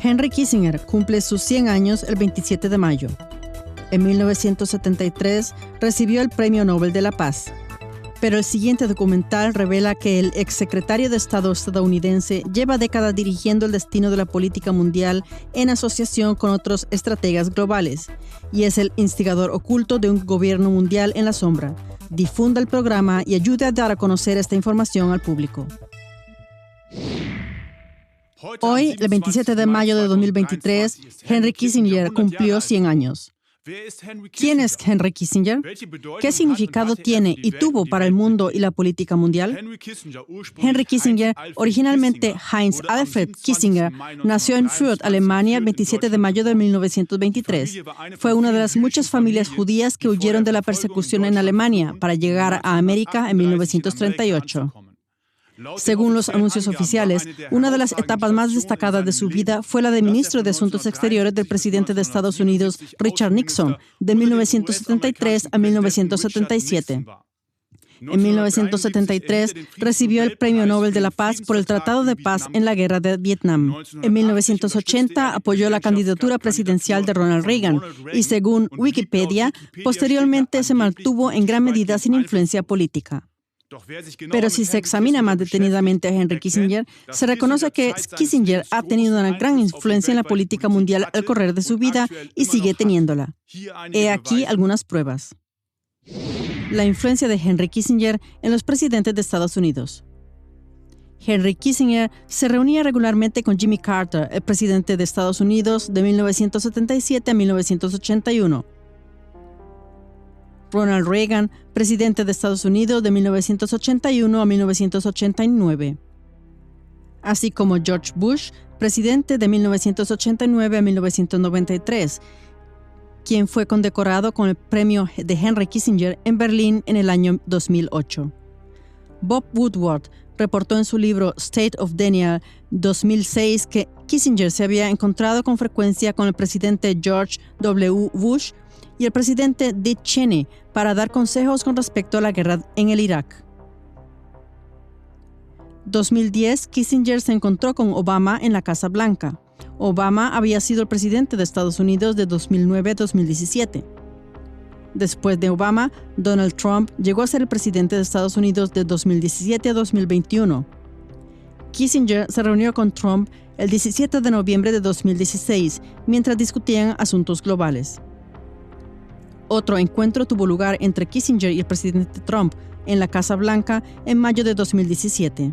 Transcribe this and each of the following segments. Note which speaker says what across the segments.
Speaker 1: Henry Kissinger cumple sus 100 años el 27 de mayo. En 1973 recibió el Premio Nobel de la Paz. Pero el siguiente documental revela que el exsecretario de Estado estadounidense lleva décadas dirigiendo el destino de la política mundial en asociación con otros estrategas globales y es el instigador oculto de un gobierno mundial en la sombra. Difunda el programa y ayude a dar a conocer esta información al público. Hoy, el 27 de mayo de 2023, Henry Kissinger cumplió 100 años. ¿Quién es Henry Kissinger? ¿Qué significado tiene y tuvo para el mundo y la política mundial? Henry Kissinger, originalmente Heinz Alfred Kissinger, nació en Fürth, Alemania, el 27 de mayo de 1923. Fue una de las muchas familias judías que huyeron de la persecución en Alemania para llegar a América en 1938. Según los anuncios oficiales, una de las etapas más destacadas de su vida fue la de ministro de Asuntos Exteriores del presidente de Estados Unidos, Richard Nixon, de 1973 a 1977. En 1973 recibió el Premio Nobel de la Paz por el Tratado de Paz en la Guerra de Vietnam. En 1980 apoyó la candidatura presidencial de Ronald Reagan y, según Wikipedia, posteriormente se mantuvo en gran medida sin influencia política. Pero si se examina más detenidamente a Henry Kissinger, se reconoce que Kissinger ha tenido una gran influencia en la política mundial al correr de su vida y sigue teniéndola. He aquí algunas pruebas. La influencia de Henry Kissinger en los presidentes de Estados Unidos. Henry Kissinger se reunía regularmente con Jimmy Carter, el presidente de Estados Unidos de 1977 a 1981. Ronald Reagan, presidente de Estados Unidos de 1981 a 1989. Así como George Bush, presidente de 1989 a 1993, quien fue condecorado con el premio de Henry Kissinger en Berlín en el año 2008. Bob Woodward reportó en su libro State of Denial 2006 que Kissinger se había encontrado con frecuencia con el presidente George W. Bush y el presidente Dick Cheney para dar consejos con respecto a la guerra en el Irak. 2010, Kissinger se encontró con Obama en la Casa Blanca. Obama había sido el presidente de Estados Unidos de 2009 a 2017. Después de Obama, Donald Trump llegó a ser el presidente de Estados Unidos de 2017 a 2021. Kissinger se reunió con Trump el 17 de noviembre de 2016 mientras discutían asuntos globales. Otro encuentro tuvo lugar entre Kissinger y el presidente Trump en la Casa Blanca en mayo de 2017.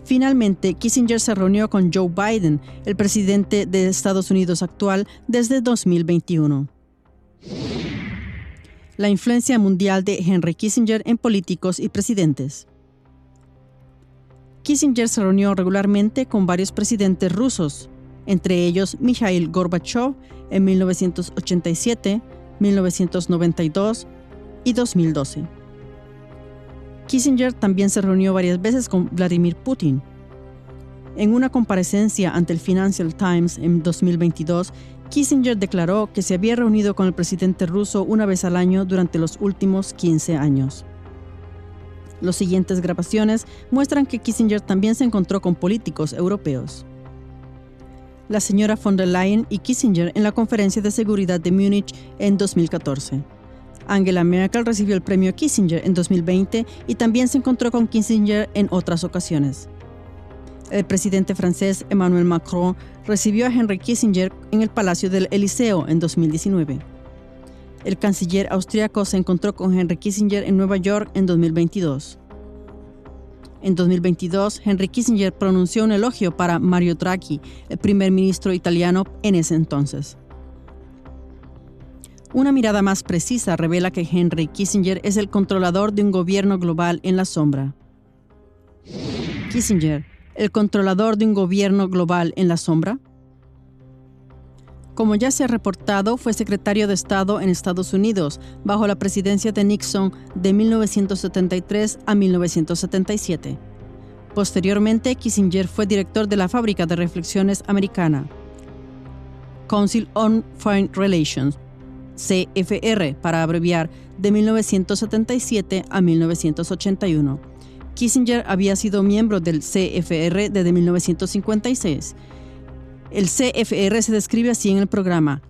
Speaker 1: Finalmente, Kissinger se reunió con Joe Biden, el presidente de Estados Unidos actual, desde 2021. La influencia mundial de Henry Kissinger en políticos y presidentes. Kissinger se reunió regularmente con varios presidentes rusos, entre ellos Mikhail Gorbachev en 1987, 1992 y 2012. Kissinger también se reunió varias veces con Vladimir Putin. En una comparecencia ante el Financial Times en 2022, Kissinger declaró que se había reunido con el presidente ruso una vez al año durante los últimos 15 años. Las siguientes grabaciones muestran que Kissinger también se encontró con políticos europeos. La señora von der Leyen y Kissinger en la Conferencia de Seguridad de Múnich en 2014. Angela Merkel recibió el premio Kissinger en 2020 y también se encontró con Kissinger en otras ocasiones. El presidente francés Emmanuel Macron recibió a Henry Kissinger en el Palacio del Eliseo en 2019. El canciller austriaco se encontró con Henry Kissinger en Nueva York en 2022. En 2022, Henry Kissinger pronunció un elogio para Mario Draghi, el primer ministro italiano en ese entonces. Una mirada más precisa revela que Henry Kissinger es el controlador de un gobierno global en la sombra. Kissinger, el controlador de un gobierno global en la sombra. Como ya se ha reportado, fue secretario de Estado en Estados Unidos bajo la presidencia de Nixon de 1973 a 1977. Posteriormente, Kissinger fue director de la Fábrica de Reflexiones Americana, Council on Foreign Relations, CFR para abreviar, de 1977 a 1981. Kissinger había sido miembro del CFR desde 1956. El CFR se describe así en el programa: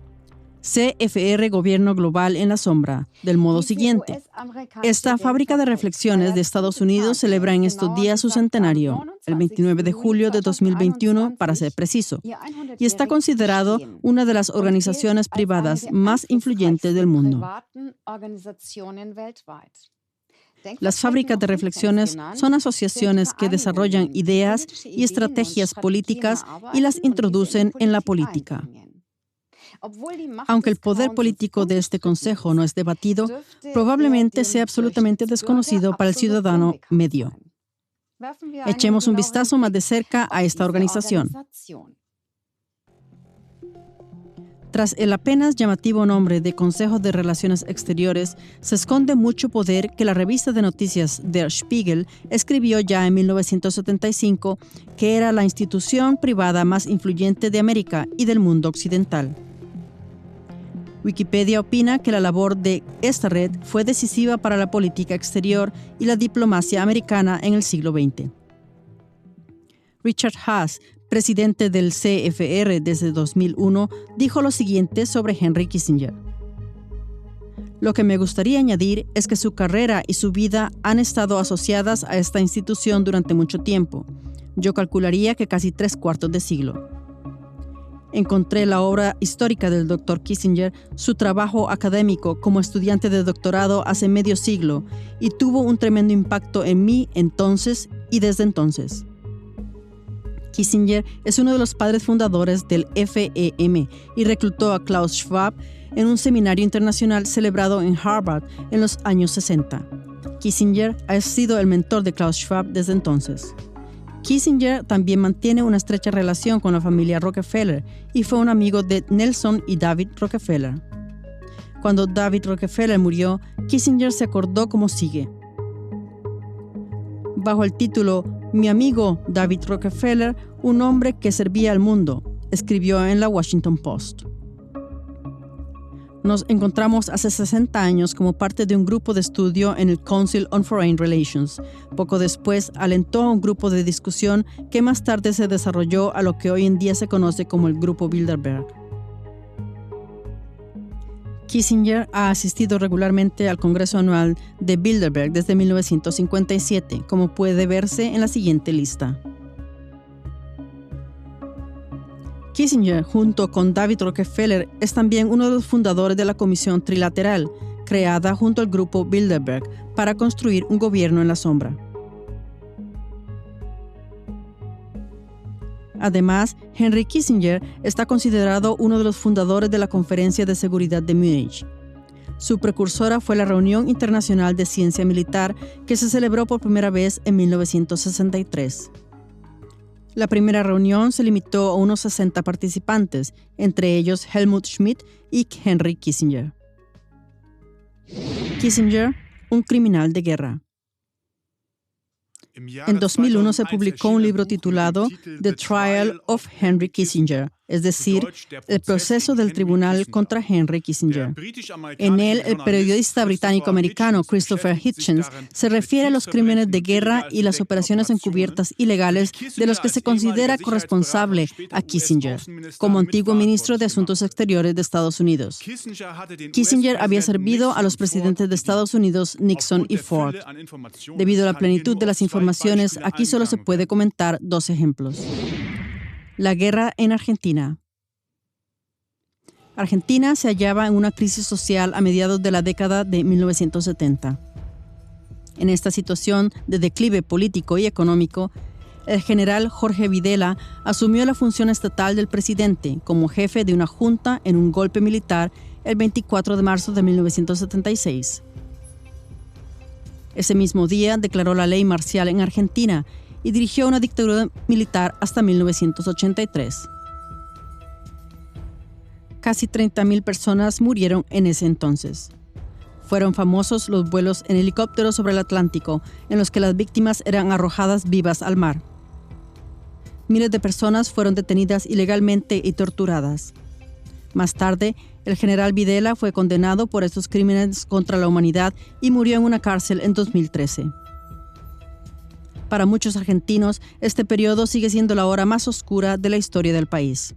Speaker 1: CFR Gobierno Global en la Sombra, del modo siguiente. Esta fábrica de reflexiones de Estados Unidos celebra en estos días su centenario, el 29 de julio de 2021, para ser preciso, y está considerado una de las organizaciones privadas más influyentes del mundo. Las fábricas de reflexiones son asociaciones que desarrollan ideas y estrategias políticas y las introducen en la política. Aunque el poder político de este consejo no es debatido, probablemente sea absolutamente desconocido para el ciudadano medio. Echemos un vistazo más de cerca a esta organización. Tras el apenas llamativo nombre de Consejo de Relaciones Exteriores, se esconde mucho poder que la revista de noticias Der Spiegel escribió ya en 1975 que era la institución privada más influyente de América y del mundo occidental. Wikipedia opina que la labor de esta red fue decisiva para la política exterior y la diplomacia americana en el siglo XX. Richard Haass, presidente del CFR desde 2001, dijo lo siguiente sobre Henry Kissinger: "Lo que me gustaría añadir es que su carrera y su vida han estado asociadas a esta institución durante mucho tiempo. Yo calcularía que casi 3/4 de siglo. Encontré la obra histórica del Dr. Kissinger, su trabajo académico como estudiante de doctorado hace medio siglo, y tuvo un tremendo impacto en mí entonces y desde entonces". Kissinger es uno de los padres fundadores del FEM y reclutó a Klaus Schwab en un seminario internacional celebrado en Harvard en los años 60. Kissinger ha sido el mentor de Klaus Schwab desde entonces. Kissinger también mantiene una estrecha relación con la familia Rockefeller y fue un amigo de Nelson y David Rockefeller. Cuando David Rockefeller murió, Kissinger se acordó como sigue. Bajo el título "Mi amigo David Rockefeller, un hombre que servía al mundo", escribió en la Washington Post. Nos encontramos hace 60 años como parte de un grupo de estudio en el Council on Foreign Relations. Poco después, alentó a un grupo de discusión que más tarde se desarrolló a lo que hoy en día se conoce como el Grupo Bilderberg. Kissinger ha asistido regularmente al Congreso Anual de Bilderberg desde 1957, como puede verse en la siguiente lista. Kissinger, junto con David Rockefeller, es también uno de los fundadores de la Comisión Trilateral, creada junto al Grupo Bilderberg para construir un gobierno en la sombra. Además, Henry Kissinger está considerado uno de los fundadores de la Conferencia de Seguridad de Múnich. Su precursora fue la Reunión Internacional de Ciencia Militar, que se celebró por primera vez en 1963. La primera reunión se limitó a unos 60 participantes, entre ellos Helmut Schmidt y Henry Kissinger. Kissinger, un criminal de guerra. En 2001 se publicó un libro titulado The Trial of Henry Kissinger, es decir, el proceso del tribunal contra Henry Kissinger. En él, el periodista británico-americano Christopher Hitchens se refiere a los crímenes de guerra y las operaciones encubiertas ilegales de los que se considera corresponsable a Kissinger, como antiguo ministro de Asuntos Exteriores de Estados Unidos. Kissinger había servido a los presidentes de Estados Unidos, Nixon y Ford. Debido a la plenitud de las informaciones, aquí solo se puede comentar 2 ejemplos. La guerra en Argentina. Argentina se hallaba en una crisis social a mediados de la década de 1970. En esta situación de declive político y económico, el general Jorge Videla asumió la función estatal del presidente como jefe de una junta en un golpe militar el 24 de marzo de 1976. Ese mismo día declaró la ley marcial en Argentina y dirigió una dictadura militar hasta 1983. Casi 30,000 personas murieron en ese entonces. Fueron famosos los vuelos en helicóptero sobre el Atlántico, en los que las víctimas eran arrojadas vivas al mar. Miles de personas fueron detenidas ilegalmente y torturadas. Más tarde, el general Videla fue condenado por estos crímenes contra la humanidad y murió en una cárcel en 2013. Para muchos argentinos, este periodo sigue siendo la hora más oscura de la historia del país.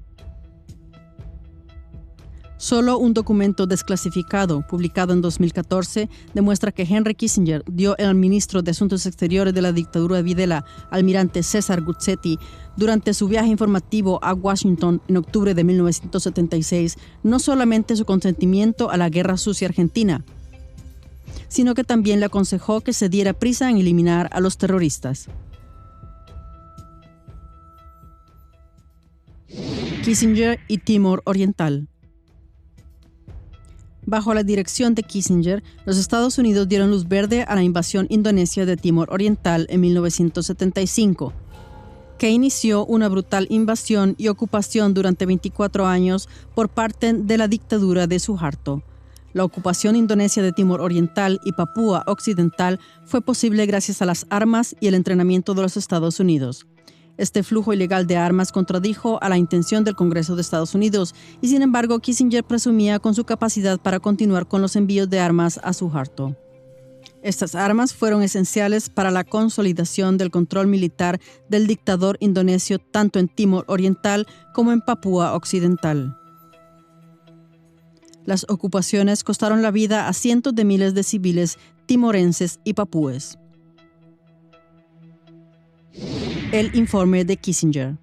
Speaker 1: Solo un documento desclasificado, publicado en 2014, demuestra que Henry Kissinger dio al ministro de Asuntos Exteriores de la dictadura de Videla, almirante César Guzzetti, durante su viaje informativo a Washington en octubre de 1976, no solamente su consentimiento a la guerra sucia argentina, sino que también le aconsejó que se diera prisa en eliminar a los terroristas. Kissinger y Timor Oriental. Bajo la dirección de Kissinger, los Estados Unidos dieron luz verde a la invasión indonesia de Timor Oriental en 1975, que inició una brutal invasión y ocupación durante 24 años por parte de la dictadura de Suharto. La ocupación indonesia de Timor Oriental y Papúa Occidental fue posible gracias a las armas y el entrenamiento de los Estados Unidos. Este flujo ilegal de armas contradijo a la intención del Congreso de Estados Unidos y, sin embargo, Kissinger presumía con su capacidad para continuar con los envíos de armas a Suharto. Estas armas fueron esenciales para la consolidación del control militar del dictador indonesio tanto en Timor Oriental como en Papúa Occidental. Las ocupaciones costaron la vida a cientos de miles de civiles timorenses y papúes. El informe de Kissinger.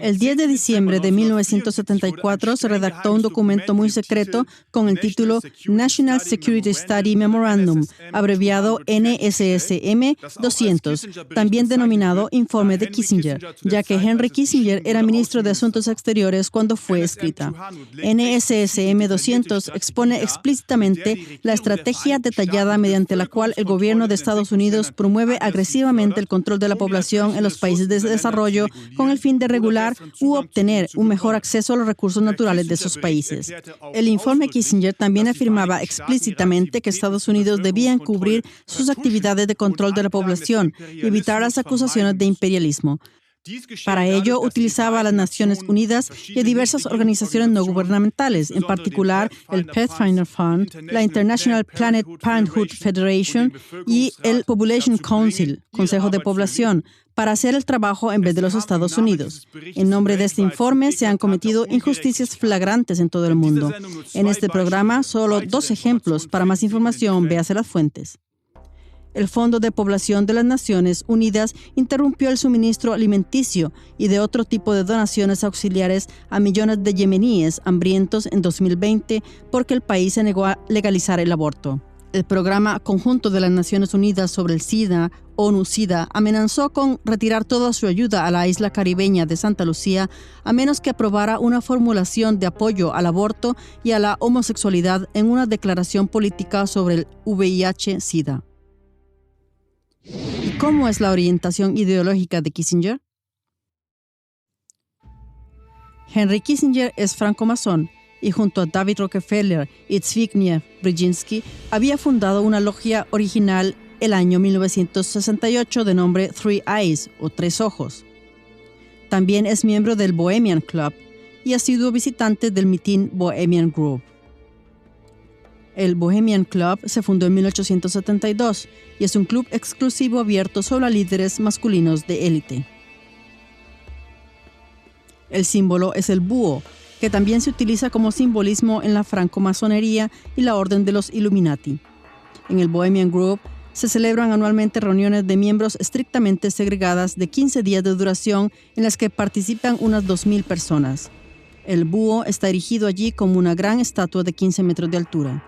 Speaker 1: El 10 de diciembre de 1974 se redactó un documento muy secreto con el título National Security Study Memorandum, abreviado NSSM-200, también denominado Informe de Kissinger, ya que Henry Kissinger era ministro de Asuntos Exteriores cuando fue escrita. NSSM-200 expone explícitamente la estrategia detallada mediante la cual el gobierno de Estados Unidos promueve agresivamente el control de la población en los países de desarrollo con el fin de regular u obtener un mejor acceso a los recursos naturales de esos países. El informe Kissinger también afirmaba explícitamente que Estados Unidos debía encubrir sus actividades de control de la población y evitar las acusaciones de imperialismo. Para ello, utilizaba a las Naciones Unidas y a diversas organizaciones no gubernamentales, en particular el Pathfinder Fund, la International Planned Parenthood Federation y el Population Council, Consejo de Población, para hacer el trabajo en vez de los Estados Unidos. En nombre de este informe se han cometido injusticias flagrantes en todo el mundo. En este programa, solo 2 ejemplos. Para más información, véase las fuentes. El Fondo de Población de las Naciones Unidas interrumpió el suministro alimenticio y de otro tipo de donaciones auxiliares a millones de yemeníes hambrientos en 2020 porque el país se negó a legalizar el aborto. El Programa Conjunto de las Naciones Unidas sobre el SIDA, ONU-SIDA, amenazó con retirar toda su ayuda a la isla caribeña de Santa Lucía a menos que aprobara una formulación de apoyo al aborto y a la homosexualidad en una declaración política sobre el VIH-SIDA. ¿Y cómo es la orientación ideológica de Kissinger? Henry Kissinger es francomasón y junto a David Rockefeller y Zbigniew Brzezinski había fundado una logia original el año 1968 de nombre Three Eyes o Tres Ojos. También es miembro del Bohemian Club y ha sido visitante del mitin Bohemian Grove. El Bohemian Club se fundó en 1872 y es un club exclusivo abierto solo a líderes masculinos de élite. El símbolo es el búho, que también se utiliza como simbolismo en la francomasonería y la Orden de los Illuminati. En el Bohemian Grove se celebran anualmente reuniones de miembros estrictamente segregadas de 15 días de duración en las que participan unas 2,000 personas. El búho está erigido allí como una gran estatua de 15 metros de altura.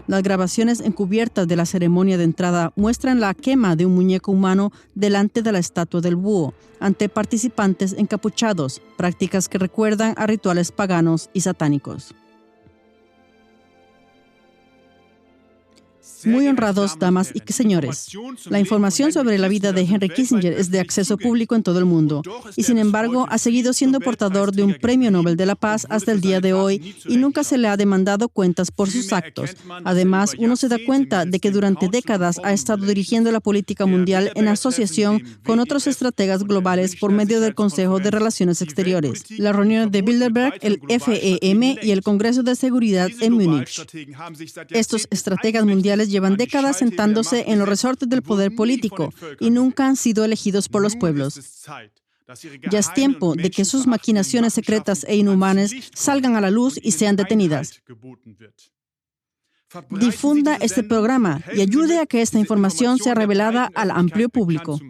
Speaker 1: Las grabaciones encubiertas de la ceremonia de entrada muestran la quema de un muñeco humano delante de la estatua del búho, ante participantes encapuchados, prácticas que recuerdan a rituales paganos y satánicos. Muy honrados damas y señores, la información sobre la vida de Henry Kissinger es de acceso público en todo el mundo y, sin embargo, ha seguido siendo portador de un Premio Nobel de la Paz hasta el día de hoy y nunca se le ha demandado cuentas por sus actos. Además, uno se da cuenta de que durante décadas ha estado dirigiendo la política mundial en asociación con otros estrategas globales por medio del Consejo de Relaciones Exteriores, las reuniones de Bilderberg, el FEM y el Congreso de Seguridad en Múnich. Estos estrategas mundiales llevan décadas sentándose en los resortes del poder político y nunca han sido elegidos por los pueblos. Ya es tiempo de que sus maquinaciones secretas e inhumanas salgan a la luz y sean detenidas. Difunda este programa y ayude a que esta información sea revelada al amplio público.